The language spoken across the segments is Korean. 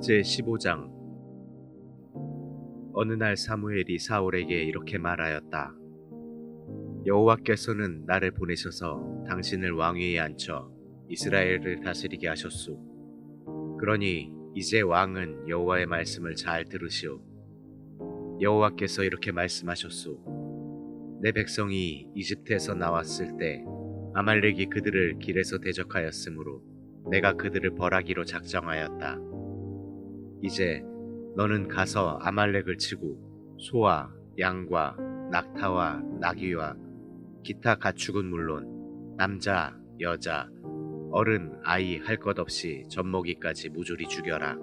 제15장. 어느 날 사무엘이 사울에게 이렇게 말하였다. 여호와께서는 나를 보내셔서 당신을 왕위에 앉혀 이스라엘을 다스리게 하셨소. 그러니 이제 왕은 여호와의 말씀을 잘 들으시오. 여호와께서 이렇게 말씀하셨소. 내 백성이 이집트에서 나왔을 때 아말렉이 그들을 길에서 대적하였으므로 내가 그들을 벌하기로 작정하였다. 이제 너는 가서 아말렉을 치고 소와 양과 낙타와 나귀와 기타 가축은 물론 남자, 여자, 어른, 아이 할 것 없이 젖먹이까지 무조리 죽여라.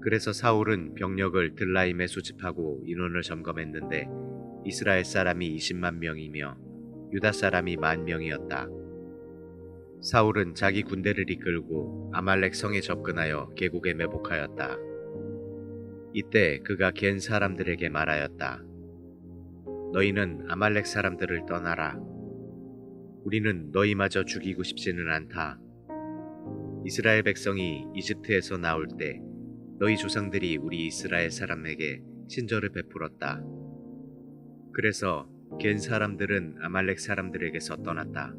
그래서 사울은 병력을 들라임에 소집하고 인원을 점검했는데 이스라엘 사람이 20만 명이며 유다 사람이 10,000명이었다. 사울은 자기 군대를 이끌고 아말렉 성에 접근하여 계곡에 매복하였다. 이때 그가 겐 사람들에게 말하였다. 너희는 아말렉 사람들을 떠나라. 우리는 너희마저 죽이고 싶지는 않다. 이스라엘 백성이 이집트에서 나올 때 너희 조상들이 우리 이스라엘 사람에게 친절을 베풀었다. 그래서 겐 사람들은 아말렉 사람들에게서 떠났다.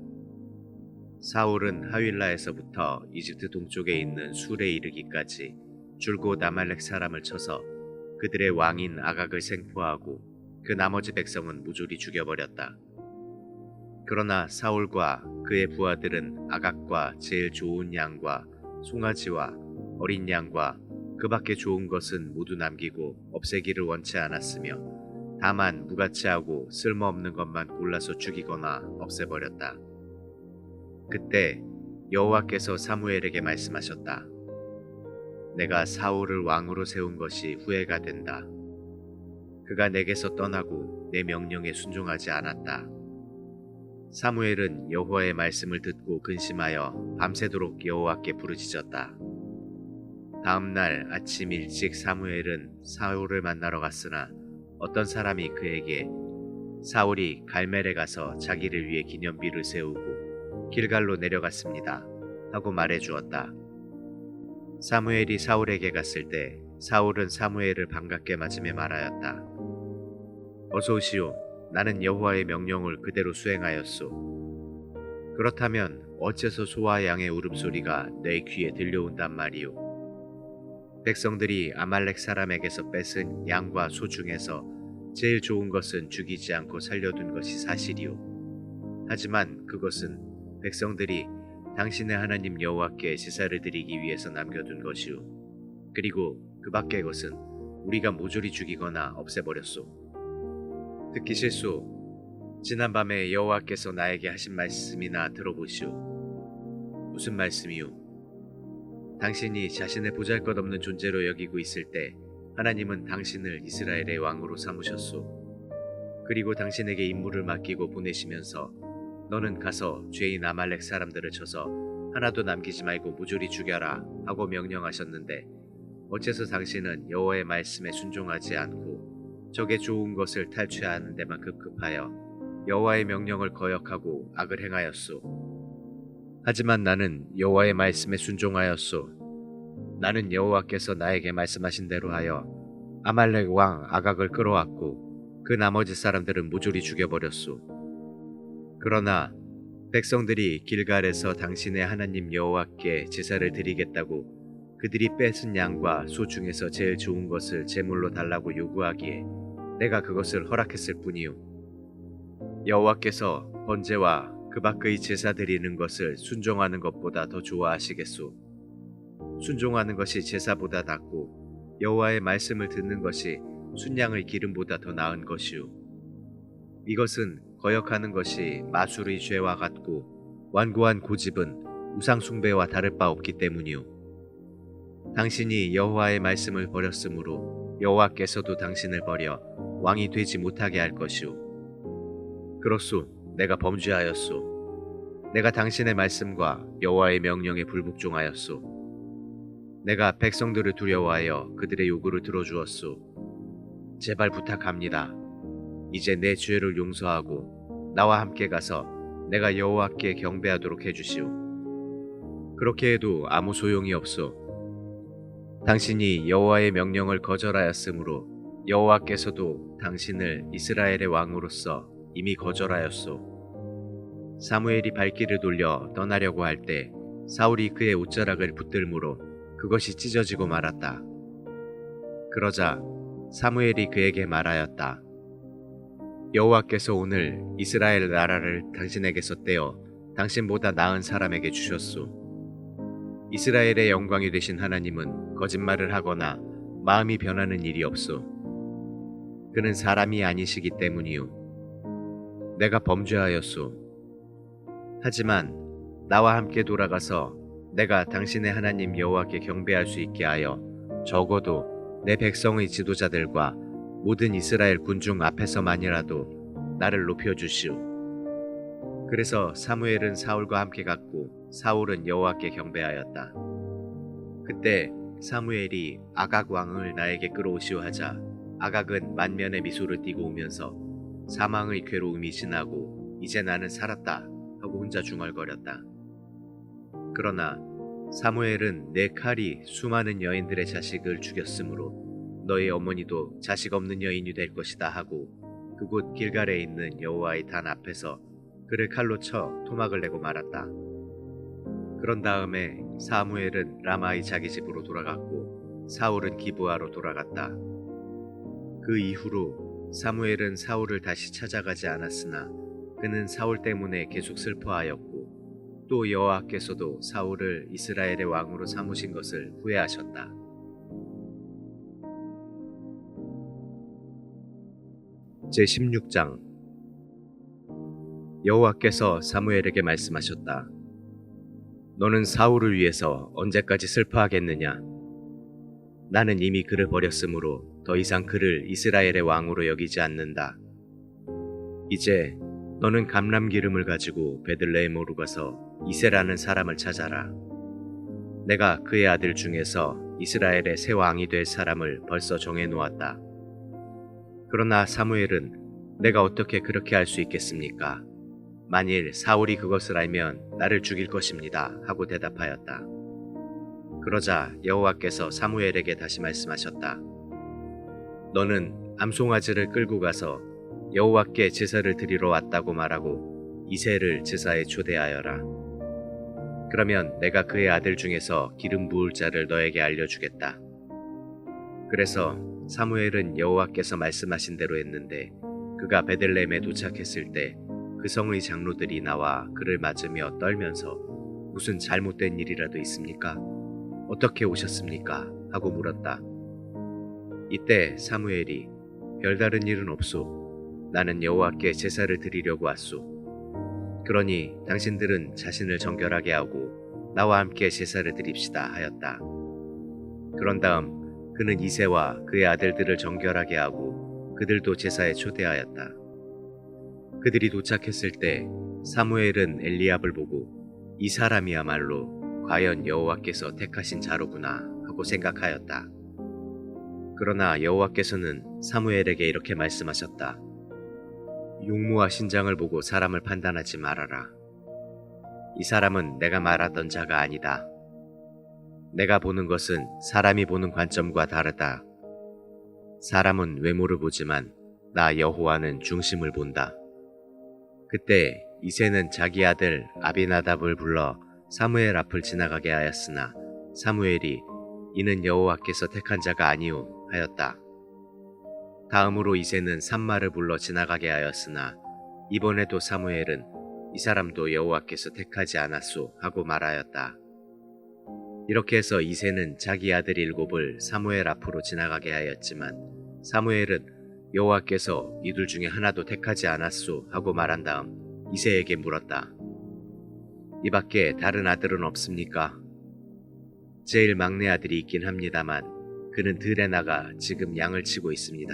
사울은 하윌라에서부터 이집트 동쪽에 있는 술에 이르기까지 줄곧 아말렉 사람을 쳐서 그들의 왕인 아각을 생포하고 그 나머지 백성은 무조리 죽여버렸다. 그러나 사울과 그의 부하들은 아각과 제일 좋은 양과 송아지와 어린 양과 그 밖에 좋은 것은 모두 남기고 없애기를 원치 않았으며 다만 무가치하고 쓸모없는 것만 골라서 죽이거나 없애버렸다. 그때 여호와께서 사무엘에게 말씀하셨다. 내가 사울을 왕으로 세운 것이 후회가 된다. 그가 내게서 떠나고 내 명령에 순종하지 않았다. 사무엘은 여호와의 말씀을 듣고 근심하여 밤새도록 여호와께 부르짖었다. 다음 날 아침 일찍 사무엘은 사울을 만나러 갔으나 어떤 사람이 그에게 사울이 갈멜에 가서 자기를 위해 기념비를 세우고 길갈로 내려갔습니다 하고 말해 주었다. 사무엘이 사울에게 갔을 때 사울은 사무엘을 반갑게 맞으며 말하였다. 어서 오시오. 나는 여호와의 명령을 그대로 수행하였소. 그렇다면 어째서 소와 양의 울음소리가 내 귀에 들려온단 말이오. 백성들이 아말렉 사람에게서 뺏은 양과 소 중에서 제일 좋은 것은 죽이지 않고 살려둔 것이 사실이오. 하지만 그것은 백성들이 당신의 하나님 여호와께 제사를 드리기 위해서 남겨둔 것이오. 그리고 그 밖의 것은 우리가 모조리 죽이거나 없애버렸소. 듣기 싫소. 지난밤에 여호와께서 나에게 하신 말씀이나 들어보시오. 무슨 말씀이오? 당신이 자신을 보잘것없는 존재로 여기고 있을 때 하나님은 당신을 이스라엘의 왕으로 삼으셨소. 그리고 당신에게 임무를 맡기고 보내시면서 너는 가서 죄인 아말렉 사람들을 쳐서 하나도 남기지 말고 무조리 죽여라 하고 명령하셨는데 어째서 당신은 여호와의 말씀에 순종하지 않고 적의 좋은 것을 탈취하는 데만 급급하여 여호와의 명령을 거역하고 악을 행하였소. 하지만 나는 여호와의 말씀에 순종하였소. 나는 여호와께서 나에게 말씀하신 대로 하여 아말렉 왕 아각을 끌어왔고 그 나머지 사람들은 무조리 죽여버렸소. 그러나 백성들이 길갈에서 당신의 하나님 여호와께 제사를 드리겠다고 그들이 뺏은 양과 소 중에서 제일 좋은 것을 제물로 달라고 요구하기에 내가 그것을 허락했을 뿐이요. 여호와께서 번제와 그 밖의 제사 드리는 것을 순종하는 것보다 더 좋아하시겠소. 순종하는 것이 제사보다 낫고 여호와의 말씀을 듣는 것이 순양의 기름보다 더 나은 것이오. 이것은 거역하는 것이 마술의 죄와 같고 완고한 고집은 우상 숭배와 다를 바 없기 때문이오. 당신이 여호와의 말씀을 버렸으므로 여호와께서도 당신을 버려 왕이 되지 못하게 할 것이오. 그렇소. 내가 범죄하였소. 내가 당신의 말씀과 여호와의 명령에 불복종하였소. 내가 백성들을 두려워하여 그들의 요구를 들어주었소. 제발 부탁합니다. 이제 내 죄를 용서하고 나와 함께 가서 내가 여호와께 경배하도록 해주시오. 그렇게 해도 아무 소용이 없소. 당신이 여호와의 명령을 거절하였으므로 여호와께서도 당신을 이스라엘의 왕으로서 이미 거절하였소. 사무엘이 발길을 돌려 떠나려고 할 때 사울이 그의 옷자락을 붙들므로 그것이 찢어지고 말았다. 그러자 사무엘이 그에게 말하였다. 여호와께서 오늘 이스라엘 나라를 당신에게서 떼어 당신보다 나은 사람에게 주셨소. 이스라엘의 영광이 되신 하나님은 거짓말을 하거나 마음이 변하는 일이 없소. 그는 사람이 아니시기 때문이요. 내가 범죄하였소. 하지만 나와 함께 돌아가서 내가 당신의 하나님 여호와께 경배할 수 있게 하여 적어도 내 백성의 지도자들과 모든 이스라엘 군중 앞에서만이라도 나를 높여주시오. 그래서 사무엘은 사울과 함께 갔고 사울은 여호와께 경배하였다. 그때 사무엘이 아각 왕을 나에게 끌어오시오 하자 아각은 만면에 미소를 띠고 오면서 사망의 괴로움이 지나고 이제 나는 살았다 하고 혼자 중얼거렸다. 그러나 사무엘은 내 칼이 수많은 여인들의 자식을 죽였으므로 너희 어머니도 자식 없는 여인이 될 것이다 하고 그곳 길갈에 있는 여호와의 단 앞에서 그를 칼로 쳐 토막을 내고 말았다. 그런 다음에 사무엘은 라마의 자기 집으로 돌아갔고 사울은 기브아로 돌아갔다. 그 이후로 사무엘은 사울을 다시 찾아가지 않았으나 그는 사울 때문에 계속 슬퍼하였고 또 여호와께서도 사울을 이스라엘의 왕으로 삼으신 것을 후회하셨다. 제16장 여호와께서 사무엘에게 말씀하셨다. 너는 사울을 위해서 언제까지 슬퍼하겠느냐? 나는 이미 그를 버렸으므로 더 이상 그를 이스라엘의 왕으로 여기지 않는다. 이제 너는 감람 기름을 가지고 베들레헴으로 가서 이새라는 사람을 찾아라. 내가 그의 아들 중에서 이스라엘의 새 왕이 될 사람을 벌써 정해놓았다. 그러나 사무엘은 내가 어떻게 그렇게 할 수 있겠습니까? 만일 사울이 그것을 알면 나를 죽일 것입니다. 하고 대답하였다. 그러자 여호와께서 사무엘에게 다시 말씀하셨다. 너는 암송아지를 끌고 가서 여호와께 제사를 드리러 왔다고 말하고 이새를 제사에 초대하여라. 그러면 내가 그의 아들 중에서 기름 부을 자를 너에게 알려주겠다. 그래서 사무엘은 여호와께서 말씀하신 대로 했는데 그가 베들레헴에 도착했을 때 그 성의 장로들이 나와 그를 맞으며 떨면서 무슨 잘못된 일이라도 있습니까? 어떻게 오셨습니까? 하고 물었다. 이때 사무엘이 별다른 일은 없소. 나는 여호와께 제사를 드리려고 왔소. 그러니 당신들은 자신을 정결하게 하고 나와 함께 제사를 드립시다 하였다. 그런 다음 그는 이새와 그의 아들들을 정결하게 하고 그들도 제사에 초대하였다. 그들이 도착했을 때 사무엘은 엘리압을 보고 이 사람이야말로 과연 여호와께서 택하신 자로구나 하고 생각하였다. 그러나 여호와께서는 사무엘에게 이렇게 말씀하셨다. 용모와 신장을 보고 사람을 판단하지 말아라. 이 사람은 내가 말하던 자가 아니다. 내가 보는 것은 사람이 보는 관점과 다르다. 사람은 외모를 보지만 나 여호와는 중심을 본다. 그때 이새는 자기 아들 아비나답을 불러 사무엘 앞을 지나가게 하였으나 사무엘이 이는 여호와께서 택한 자가 아니오 하였다. 다음으로 이새는 삼마를 불러 지나가게 하였으나 이번에도 사무엘은 이 사람도 여호와께서 택하지 않았소 하고 말하였다. 이렇게 해서 이새는 자기 아들 7을 사무엘 앞으로 지나가게 하였지만 사무엘은 여호와께서 이들 중에 하나도 택하지 않았소 하고 말한 다음 이새에게 물었다. 이 밖에 다른 아들은 없습니까? 제일 막내 아들이 있긴 합니다만 그는 들에 나가 지금 양을 치고 있습니다.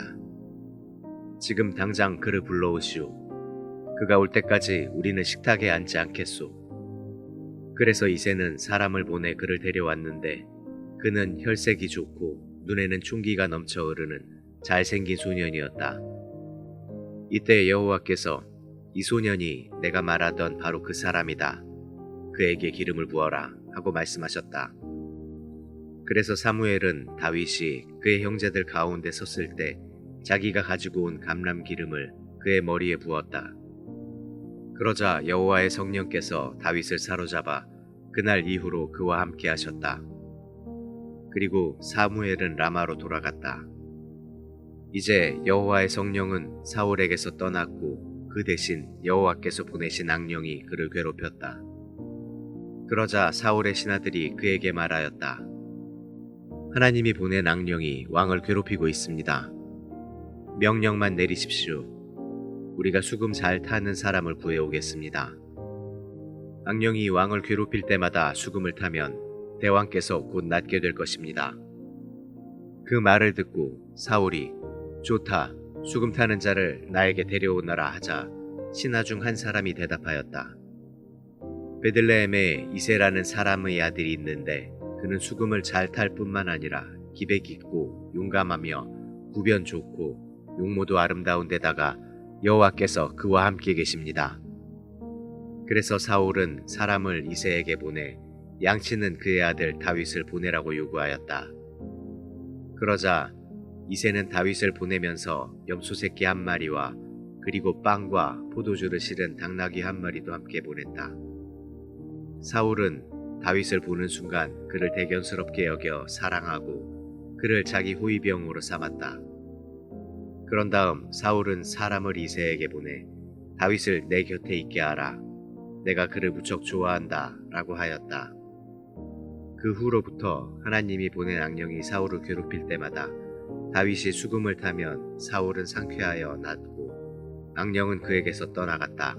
지금 당장 그를 불러오시오. 그가 올 때까지 우리는 식탁에 앉지 않겠소. 그래서 이새는 사람을 보내 그를 데려왔는데 그는 혈색이 좋고 눈에는 총기가 넘쳐 흐르는 잘생긴 소년이었다. 이때 여호와께서 이 소년이 내가 말하던 바로 그 사람이다. 그에게 기름을 부어라 하고 말씀하셨다. 그래서 사무엘은 다윗이 그의 형제들 가운데 섰을 때 자기가 가지고 온 감람 기름을 그의 머리에 부었다. 그러자 여호와의 성령께서 다윗을 사로잡아 그날 이후로 그와 함께 하셨다. 그리고 사무엘은 라마로 돌아갔다. 이제 여호와의 성령은 사울에게서 떠났고 그 대신 여호와께서 보내신 악령이 그를 괴롭혔다. 그러자 사울의 신하들이 그에게 말하였다. 하나님이 보낸 악령이 왕을 괴롭히고 있습니다. 명령만 내리십시오. 우리가 수금 잘 타는 사람을 구해오겠습니다. 악령이 왕을 괴롭힐 때마다 수금을 타면 대왕께서 곧 낫게 될 것입니다. 그 말을 듣고 사울이 좋다, 수금 타는 자를 나에게 데려오너라 하자 신하 중 한 사람이 대답하였다. 베들레헴에 이세라는 사람의 아들이 있는데 그는 수금을 잘 탈 뿐만 아니라 기백 있고 용감하며 구변 좋고 용모도 아름다운 데다가 여호와께서 그와 함께 계십니다. 그래서 사울은 사람을 이새에게 보내 양치는 그의 아들 다윗을 보내라고 요구하였다. 그러자 이새는 다윗을 보내면서 염소 새끼 한 마리와 그리고 빵과 포도주를 실은 당나귀 한 마리도 함께 보냈다. 사울은 다윗을 보는 순간 그를 대견스럽게 여겨 사랑하고 그를 자기 호위병으로 삼았다. 그런 다음 사울은 사람을 이새에게 보내 다윗을 내 곁에 있게 하라. 내가 그를 무척 좋아한다 라고 하였다. 그 후로부터 하나님이 보낸 악령이 사울을 괴롭힐 때마다 다윗이 수금을 타면 사울은 상쾌하여 낫고 악령은 그에게서 떠나갔다.